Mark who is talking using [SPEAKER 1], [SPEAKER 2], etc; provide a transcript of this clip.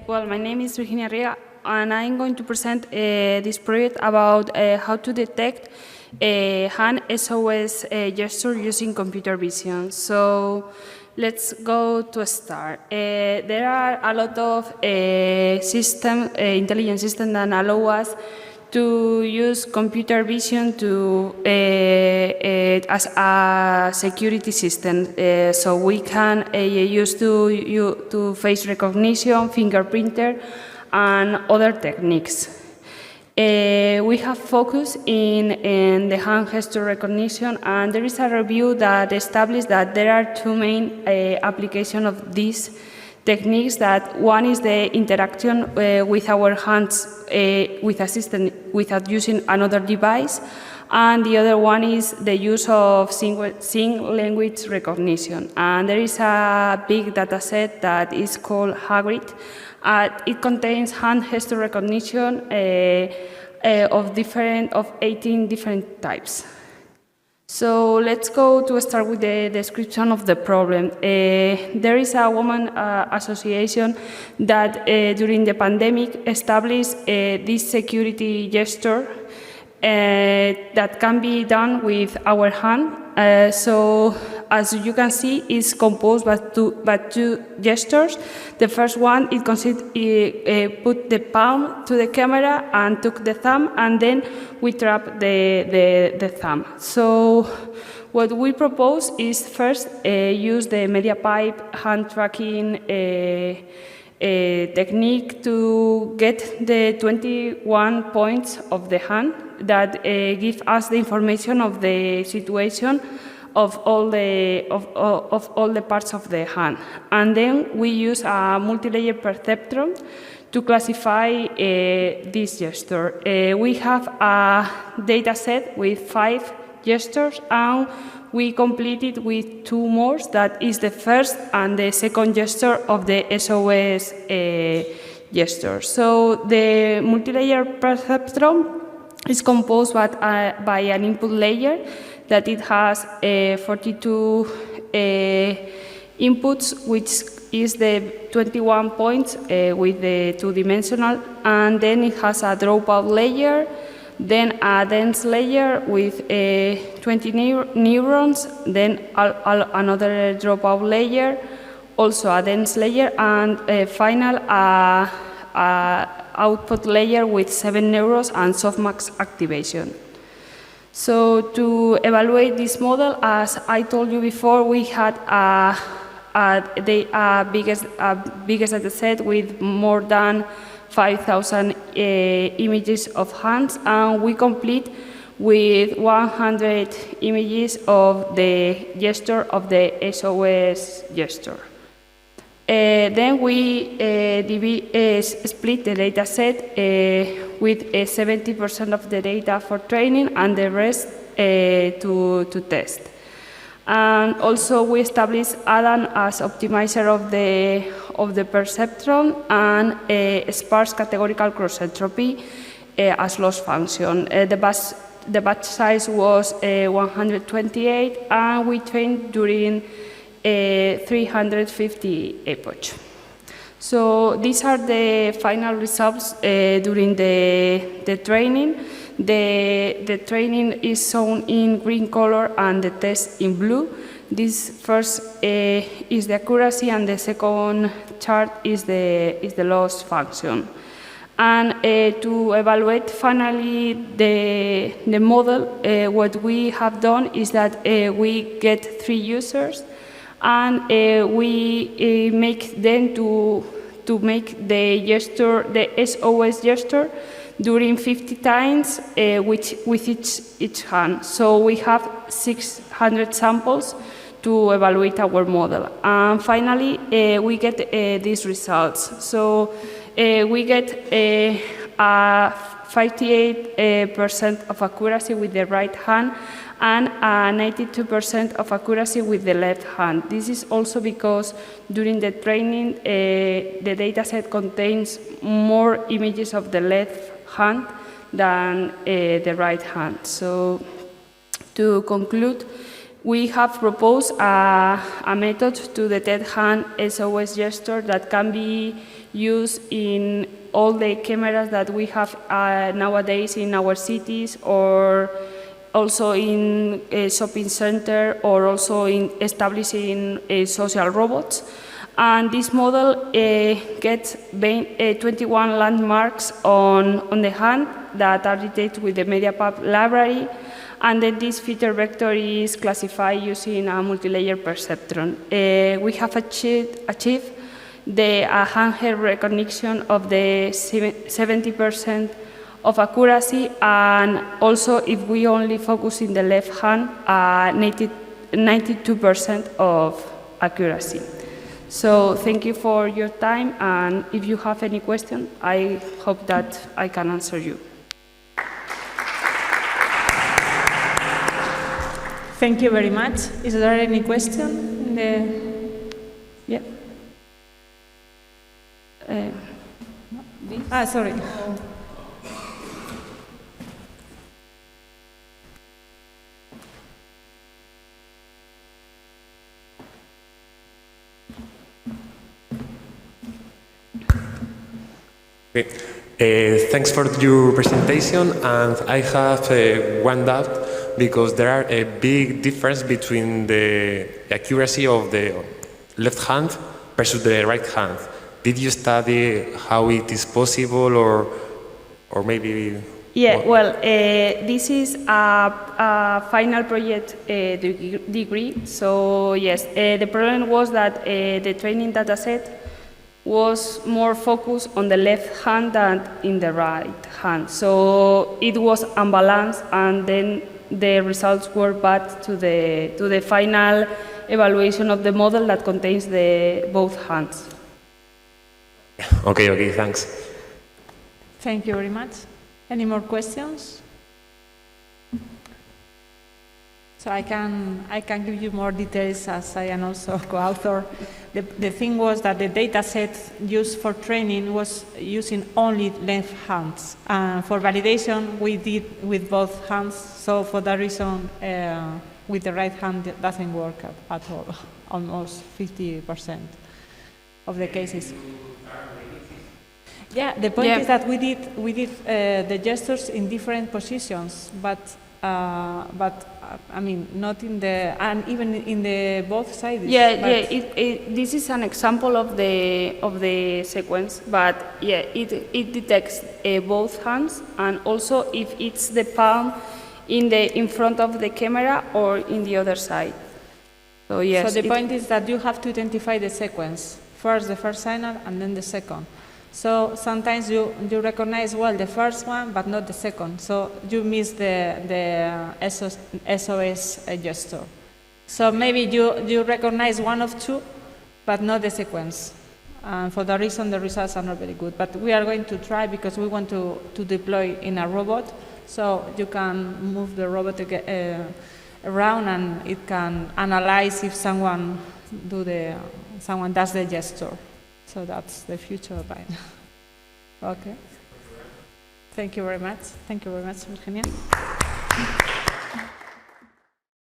[SPEAKER 1] Well, my name is Riego, and I'm going to present this project about how to detect hand SOS gesture using computer vision. So let's go to start. There are a lot of intelligent systems that allow us to use computer vision to as a security system. So we can use to face recognition, fingerprinter, and other techniques. We have focused in the hand gesture recognition, and there is a review that established that there are two main applications of these techniques. That one is the interaction with our hands with a system without using another device, and the other one is the use of sign language recognition. And there is a big data set that is called Hagrid. It contains hand gesture recognition of 18 different types. So let's go to start with the description of the problem. There is a woman association that during the pandemic established this security gesture that can be done with our hand. So as you can see, it's composed by two gestures. The first one, it put the palm to the camera and took the thumb, and then we trap the thumb. So what we propose is first use the media pipe hand tracking technique to get the 21 points of the hand that give us the information of the situation of all the parts of the hand. And then we use a multi-layer perceptron to classify this gesture. We have a data set with 5 gestures, and we complete it with 2 more. That is the first and the second gesture of the SOS gesture. So the multi-layer perceptron is composed by an input layer that it has 42 inputs, which is the 21 points with the 2-dimensional, and then it has a dropout layer, then a dense layer with 20 neurons, then another dropout layer, also a dense layer, and final output layer with 7 neurons and softmax activation. So to evaluate this model, as I told you before, we had a biggest data set with more than 5,000 images of hands, and we complete with 100 images of the gesture of the SOS gesture. Then we split the data set with 70% of the data for training and the rest to test. And also we established Adam as optimizer of the perceptron and sparse categorical cross entropy as loss function. The batch size was 128, and we trained during 350 epochs. So these are the final results during the training. The training is shown in green color and the test in blue. This first is the accuracy, and the second chart is the loss function. And to evaluate finally the model, what we have done is that we get 3 users, and we make them to make the gesture, the SOS gesture, during 50 times with each hand. So we have 600 samples to evaluate our model. And finally, we get these results. So we get 58% of accuracy with the right hand, and 92% of accuracy with the left hand. This is also because during the training, the data set contains more images of the left hand than the right hand. So to conclude, we have proposed a method to detect hand SOS gesture that can be used in all the cameras that we have nowadays in our cities, or also in a shopping center, or also in establishing social robots. And this model gets 21 landmarks on the hand that are detected with the MediaPub library, and then this feature vector is classified using a multi-layer perceptron. We have achieved the handheld recognition of the 70% of accuracy, and also if we only focus in the left hand, 92% of accuracy. So thank you for your time, and if you have any question, I hope that I can answer you.
[SPEAKER 2] Thank you very much. Is there any question? Yeah. Sorry.
[SPEAKER 3] Thanks for your presentation, and I have one doubt, because there are a big difference between the accuracy of the left hand versus the right hand. Did you study how it is possible, or maybe?
[SPEAKER 1] Yeah, well, this is a final project degree. So yes, the problem was that the training data set was more focused on the left hand than in the right hand. So it was unbalanced, and then the results were bad to the final evaluation of the model that contains both hands.
[SPEAKER 3] Okay, thanks.
[SPEAKER 2] Thank you very much. Any more questions? So I can give you more details, as I am also co-author. The thing was that the data set used for training was using only left hands. For validation, we did with both hands. So for that reason, with the right hand, it doesn't work at all. Almost 50% of the cases. Yeah, the point is that we did the gestures in different positions, but I mean, not in the, and even in the both sides.
[SPEAKER 1] This is an example of the sequence, but yeah, it detects both hands, and also if it's the palm in front of the camera or in the other side. So yes.
[SPEAKER 2] So the point is that you have to identify the sequence. First the first signal, and then the second. So sometimes you recognize well the first one, but not the second. So you miss the SOS gesture. So maybe you recognize one of two, but not the sequence. For that reason, the results are not very good. But we are going to try, because we want to deploy in a robot. So you can move the robot around, and it can analyze if someone does the gesture. So that's the future of it. Okay. Thank you very much. Thank you very much, Virginia.